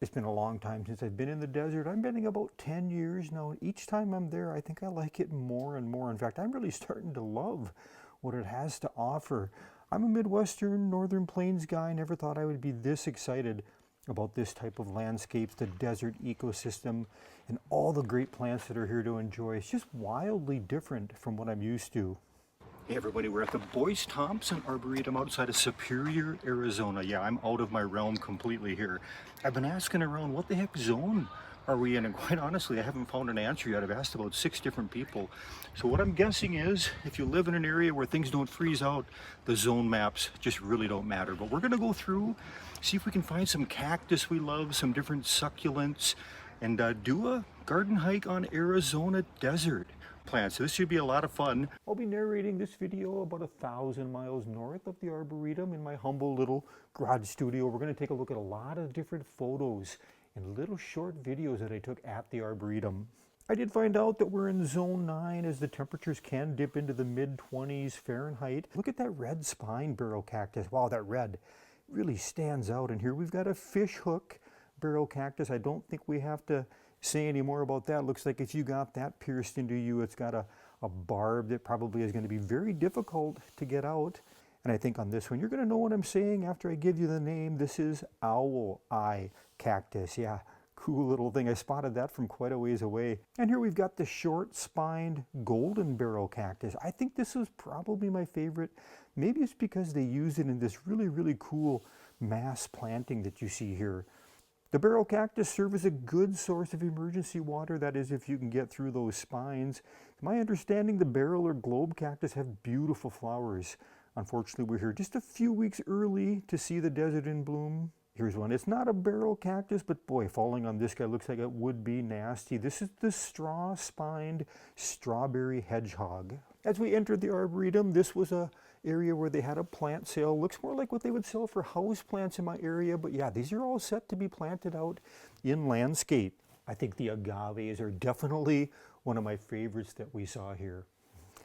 It's been a long time since I've been in the desert. I'm been about 10 years now, and each time I'm there, I think I like it more and more. In fact, I'm really starting to love what it has to offer. I'm a Midwestern, Northern Plains guy. Never thought I would be this excited about this type of landscapes, the desert ecosystem, and all the great plants that are here to enjoy. It's just wildly different from what I'm used to. Hey everybody, we're at the Boyce Thompson Arboretum outside of Superior, Arizona. Yeah, I'm out of my realm completely here. I've been asking around, what the heck zone are we in? And quite honestly, I haven't found an answer yet. I've asked about 6 different people. So what I'm guessing is, if you live in an area where things don't freeze out, the zone maps just really don't matter. But we're gonna go through, see if we can find some cactus we love, some different succulents, and do a garden hike on Arizona desert plants. So this should be a lot of fun. I'll be narrating this video about 1,000 miles north of the Arboretum in my humble little garage studio. We're going to take a look at a lot of different photos and little short videos that I took at the Arboretum. I did find out that we're in zone 9 as the temperatures can dip into the mid-20s Fahrenheit. Look at that red spine barrel cactus. Wow, that red really stands out. And here we've got a fish hook barrel cactus. I don't think we have to say any more about that. Looks like if you got that pierced into you, it's got a barb that probably is going to be very difficult to get out. And I think on this one, you're going to know what I'm saying after I give you the name. This is owl eye cactus. Yeah, cool little thing. I spotted that from quite a ways away. And here we've got the short-spined golden barrel cactus. I think this is probably my favorite. Maybe it's because they use it in this really, really cool mass planting that you see here. The barrel cactus serves as a good source of emergency water, that is if you can get through those spines. My understanding, the barrel or globe cactus have beautiful flowers. Unfortunately, we're here just a few weeks early to see the desert in bloom. Here's one. It's not a barrel cactus, but boy, falling on this guy looks like it would be nasty. This is the straw-spined strawberry hedgehog. As we entered the Arboretum, this was a area where they had a plant sale. Looks more like what they would sell for house plants in my area, but yeah, these are all set to be planted out in landscape. I think the agaves are definitely one of my favorites that we saw here.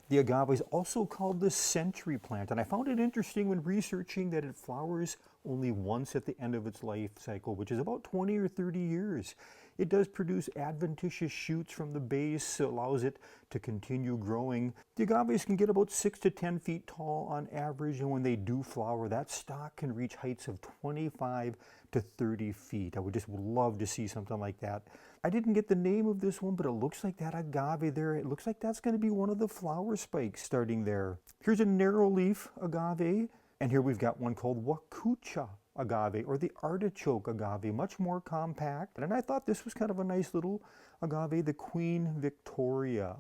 The agave is also called the century plant, and I found it interesting when researching that it flowers only once at the end of its life cycle, which is about 20 or 30 years. It does produce adventitious shoots from the base, so it allows it to continue growing. The agaves can get about 6 to 10 feet tall on average, and when they do flower, that stalk can reach heights of 25 to 30 feet. I would just love to see something like that. I didn't get the name of this one, but it looks like that agave there, it looks like that's going to be one of the flower spikes starting there. Here's a narrow leaf agave, and here we've got one called Wakucha agave, or the artichoke agave, much more compact. And I thought this was kind of a nice little agave, the Queen Victoria.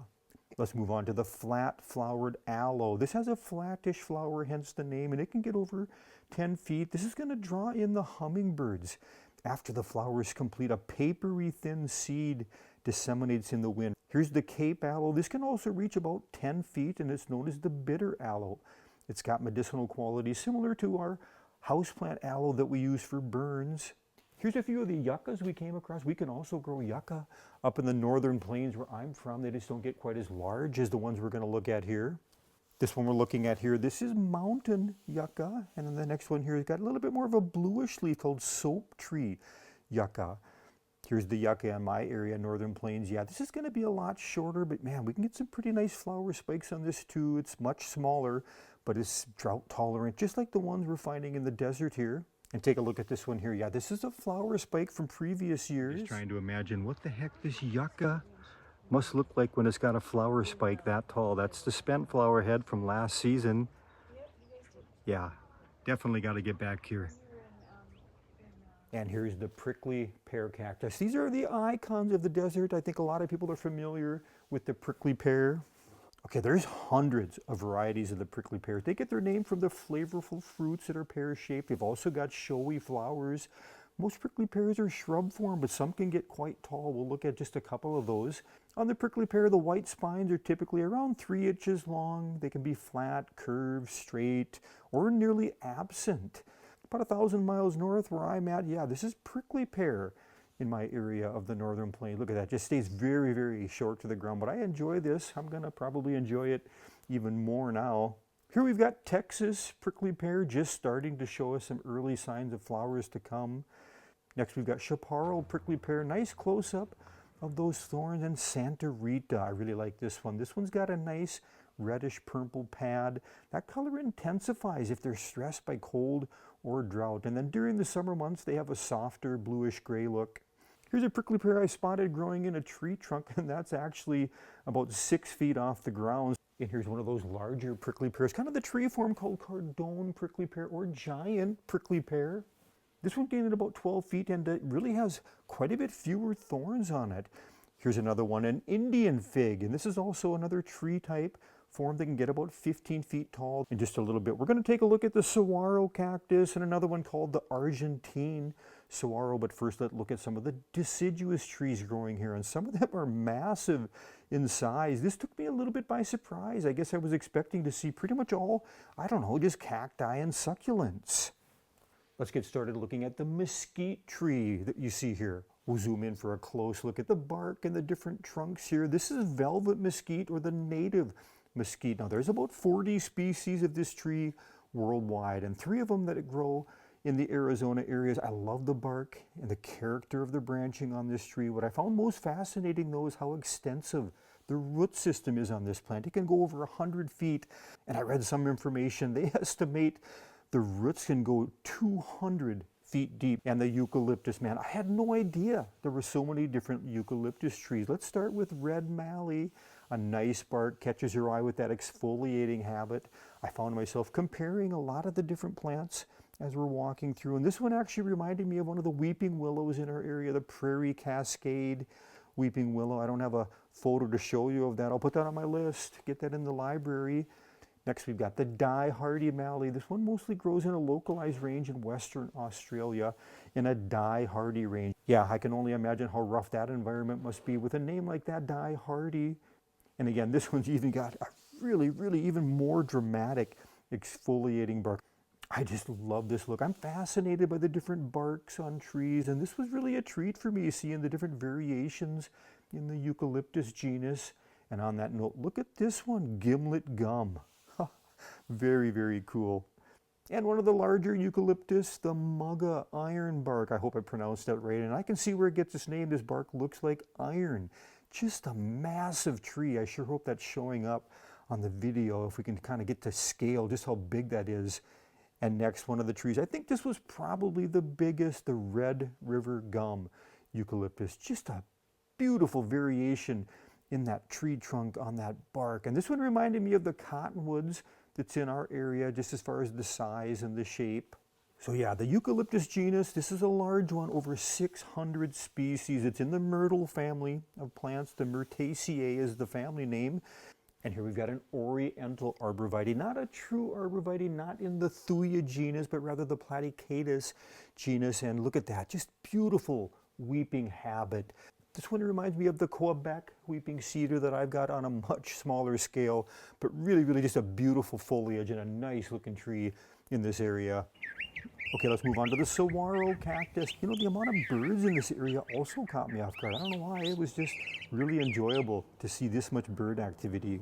Let's move on to the flat-flowered aloe. This has a flattish flower, hence the name, and it can get over 10 feet. This is going to draw in the hummingbirds. After the flowers complete, a papery thin seed disseminates in the wind. Here's the Cape aloe. This can also reach about 10 feet, and it's known as the bitter aloe. It's got medicinal qualities similar to our houseplant aloe that we use for burns. Here's a few of the yuccas we came across. We can also grow yucca up in the northern plains where I'm from. They just don't get quite as large as the ones we're going to look at here. This one we're looking at here, this is mountain yucca. And then the next one here has got a little bit more of a bluish leaf called soap tree yucca. Here's the yucca in my area, northern plains. Yeah, this is going to be a lot shorter, but man, we can get some pretty nice flower spikes on this too. It's much smaller, but it's drought tolerant, just like the ones we're finding in the desert here. And take a look at this one here. Yeah, this is a flower spike from previous years. Just trying to imagine what the heck this yucca must look like when it's got a flower spike that tall. That's the spent flower head from last season. Yeah, definitely got to get back here. And here's the prickly pear cactus. These are the icons of the desert. I think a lot of people are familiar with the prickly pear. Okay, there's hundreds of varieties of the prickly pear. They get their name from the flavorful fruits that are pear-shaped. They've also got showy flowers. Most prickly pears are shrub form, but some can get quite tall. We'll look at just a couple of those. On the prickly pear, the white spines are typically around 3 inches long. They can be flat, curved, straight, or nearly absent. About 1,000 miles north where I'm at, yeah, this is prickly pear in my area of the northern plains. Look at that, just stays very, very short to the ground, but I enjoy this. I'm gonna probably enjoy it even more now. Here we've got Texas prickly pear just starting to show us some early signs of flowers to come. Next we've got chaparral, prickly pear, nice close-up of those thorns, and Santa Rita. I really like this one. This one's got a nice reddish purple pad. That color intensifies if they're stressed by cold or drought. And then during the summer months, they have a softer bluish gray look. Here's a prickly pear I spotted growing in a tree trunk, and that's actually about 6 feet off the ground. And here's one of those larger prickly pears, kind of the tree form called cardone prickly pear or giant prickly pear. This one gained about 12 feet and it really has quite a bit fewer thorns on it. Here's another one, an Indian fig, and this is also another tree type form that can get about 15 feet tall. In just a little bit, we're going to take a look at the saguaro cactus and another one called the Argentine saguaro. But first, let's look at some of the deciduous trees growing here, and some of them are massive in size. This took me a little bit by surprise. I guess I was expecting to see pretty much all, I don't know, just cacti and succulents. Let's get started looking at the mesquite tree that you see here. We'll zoom in for a close look at the bark and the different trunks here. This is velvet mesquite, or the native mesquite. Now there's about 40 species of this tree worldwide, and 3 of them that grow in the Arizona areas. I love the bark and the character of the branching on this tree. What I found most fascinating though is how extensive the root system is on this plant. It can go over 100 feet, and I read some information. They estimate the roots can go 200 feet deep. And the eucalyptus, man, I had no idea there were so many different eucalyptus trees. Let's start with red mallee. A nice bark catches your eye with that exfoliating habit. I found myself comparing a lot of the different plants as we're walking through. And this one actually reminded me of one of the weeping willows in our area, the prairie cascade weeping willow. I don't have a photo to show you of that. I'll put that on my list, get that in the library. Next, we've got the die-hardy mallee. This one mostly grows in a localized range in Western Australia in a die-hardy range. Yeah, I can only imagine how rough that environment must be with a name like that, die-hardy. And again, this one's even got a really, really even more dramatic exfoliating bark. I just love this look. I'm fascinated by the different barks on trees, and this was really a treat for me, seeing the different variations in the eucalyptus genus. And on that note, look at this one, gimlet gum. Very, very cool. And one of the larger eucalyptus, the mugga ironbark. I hope I pronounced that right. And I can see where it gets its name. This bark looks like iron. Just a massive tree. I sure hope that's showing up on the video, if we can kind of get to scale just how big that is. And next, one of the trees, I think this was probably the biggest, the Red River gum eucalyptus. Just a beautiful variation in that tree trunk on that bark. And this one reminded me of the cottonwoods that's in our area, just as far as the size and the shape. So yeah, the eucalyptus genus, this is a large one, over 600 species. It's in the myrtle family of plants. The Myrtaceae is the family name. And here we've got an oriental arborvitae, not a true arborvitae, not in the Thuya genus, but rather the Platycatus genus. And look at that, just beautiful weeping habit. This one reminds me of the Quebec weeping cedar that I've got on a much smaller scale, but really, really just a beautiful foliage and a nice looking tree in this area. Okay, let's move on to the saguaro cactus. You know, the amount of birds in this area also caught me off guard. I don't know why, it was just really enjoyable to see this much bird activity.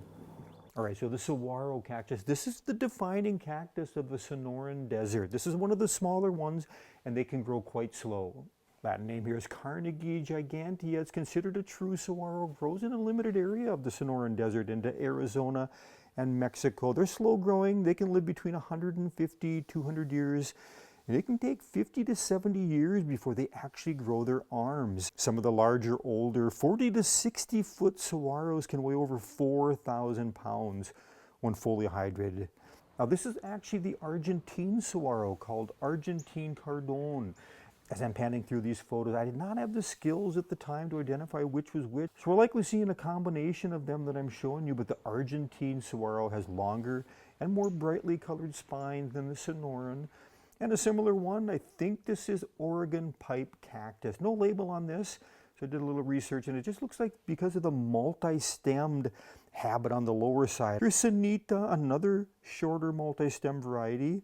All right, so the saguaro cactus, this is the defining cactus of the Sonoran Desert. This is one of the smaller ones, and they can grow quite slow. Latin name here is Carnegie gigantea. It's considered a true saguaro. Grows in a limited area of the Sonoran Desert into Arizona and Mexico. They're slow growing. They can live between 150, 200 years. And it can take 50 to 70 years before they actually grow their arms. Some of the larger, older, 40 to 60 foot saguaros can weigh over 4,000 pounds when fully hydrated. Now this is actually the Argentine saguaro called Argentine cardone. As I'm panning through these photos, I did not have the skills at the time to identify which was which. So we're likely seeing a combination of them that I'm showing you, but the Argentine saguaro has longer and more brightly colored spines than the Sonoran. And a similar one, I think this is Oregon pipe cactus. No label on this, so I did a little research, and it just looks like because of the multi-stemmed habit on the lower side. Here's Sanita, another shorter multi-stem variety.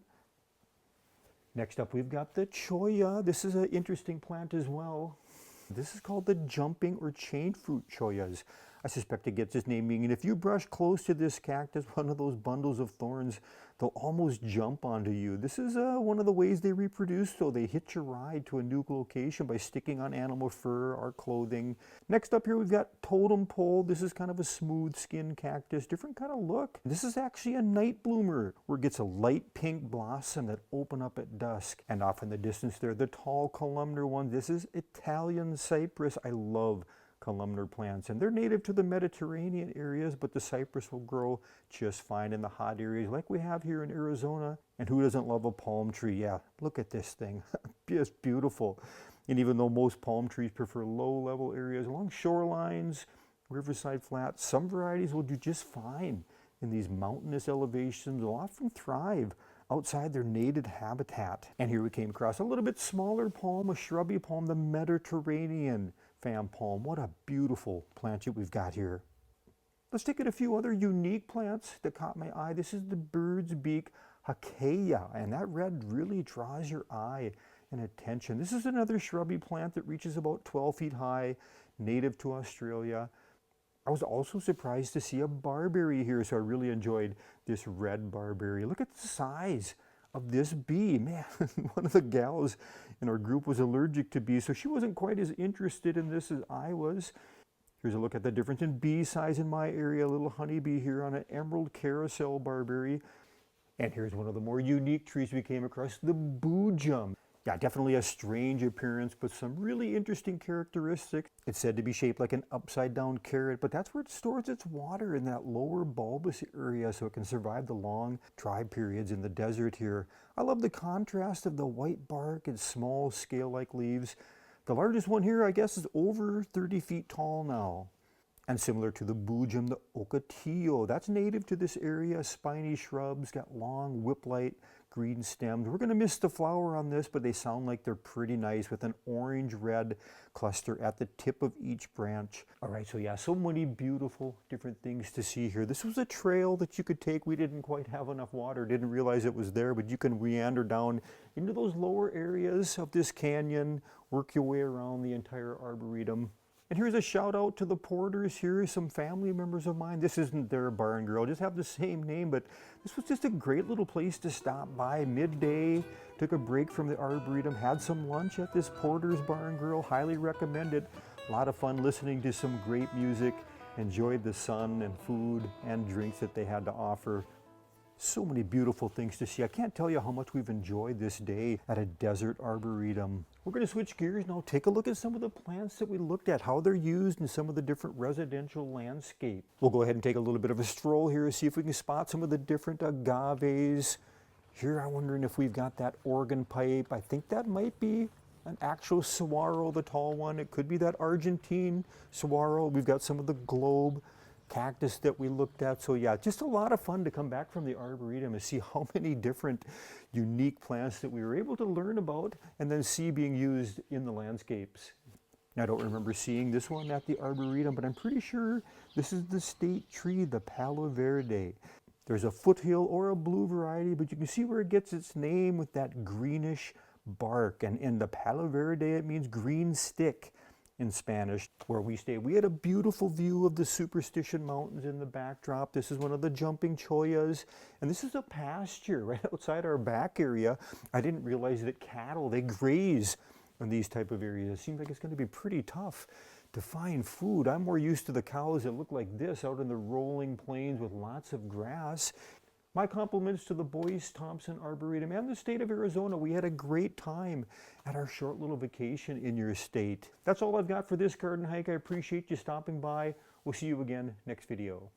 Next up, we've got the cholla. This is an interesting plant as well. This is called the jumping or chain fruit chollas. I suspect it gets its name meaning if you brush close to this cactus, one of those bundles of thorns, they'll almost jump onto you. This is one of the ways they reproduce, so they hitch a ride to a new location by sticking on animal fur or clothing. Next up here we've got totem pole. This is kind of a smooth skin cactus, different kind of look. This is actually a night bloomer where it gets a light pink blossom that open up at dusk. And off in the distance there, the tall columnar one. This is Italian cypress. I love columnar plants, and they're native to the Mediterranean areas, but the cypress will grow just fine in the hot areas like we have here in Arizona. And who doesn't love a palm tree? Yeah, look at this thing. Just beautiful. And even though most palm trees prefer low-level areas along shorelines, riverside flats, some varieties will do just fine in these mountainous elevations. They'll often thrive outside their native habitat. And here we came across a little bit smaller palm, a shrubby palm, the Mediterranean fan palm. What a beautiful plant we've got here. Let's take at a few other unique plants that caught my eye. This is the bird's beak Hakea, and that red really draws your eye and attention. This is another shrubby plant that reaches about 12 feet high, native to Australia. I was also surprised to see a barberry here, so I really enjoyed this red barberry. Look at the size of this bee. Man, one of the gals in our group was allergic to bees, so she wasn't quite as interested in this as I was. Here's a look at the difference in bee size in my area. A little honeybee here on an emerald carousel barberry. And here's one of the more unique trees we came across, the boojum. Yeah, definitely a strange appearance, but some really interesting characteristics. It's said to be shaped like an upside down carrot, but that's where it stores its water, in that lower bulbous area, so it can survive the long dry periods in the desert here. I love the contrast of the white bark and small scale-like leaves. The largest one here, I guess, is over 30 feet tall now. And similar to the boojum, the ocotillo, that's native to this area. Spiny shrubs, got long whip-like green stems. We're going to miss the flower on this, but they sound like they're pretty nice with an orange-red cluster at the tip of each branch. All right, so yeah, so many beautiful different things to see here. This was a trail that you could take. We didn't quite have enough water, didn't realize it was there, but you can meander down into those lower areas of this canyon, work your way around the entire arboretum. And here's a shout out to the porters here, some family members of mine. This isn't their barn girl, just have the same name, but this was just a great little place to stop by midday. Took a break from the arboretum, had some lunch at this porter's barn girl. Highly recommend it. A lot of fun listening to some great music. Enjoyed the sun and food and drinks that they had to offer. So many beautiful things to see. I can't tell you how much we've enjoyed this day at a desert arboretum. We're going to switch gears now, take a look at some of the plants that we looked at, how they're used in some of the different residential landscape. We'll go ahead and take a little bit of a stroll here, see if we can spot some of the different agaves. Here I'm wondering if we've got that organ pipe. I think that might be an actual saguaro, the tall one. It could be that Argentine saguaro. We've got some of the globe cactus that we looked at. So yeah, just a lot of fun to come back from the arboretum and see how many different unique plants that we were able to learn about and then see being used in the landscapes. Now, I don't remember seeing this one at the arboretum, but I'm pretty sure this is the state tree, the Palo Verde. There's a foothill or a blue variety, but you can see where it gets its name with that greenish bark. And in the Palo Verde, it means green stick in Spanish. Where we stayed, we had a beautiful view of the Superstition Mountains in the backdrop. This is one of the jumping chollas, and this is a pasture right outside our back area. I didn't realize that cattle, they graze in these type of areas. It seems like it's going to be pretty tough to find food. I'm more used to the cows that look like this out in the rolling plains with lots of grass. My compliments to the Boyce Thompson Arboretum and the state of Arizona. We had a great time at our short little vacation in your state. That's all I've got for this garden hike. I appreciate you stopping by. We'll see you again next video.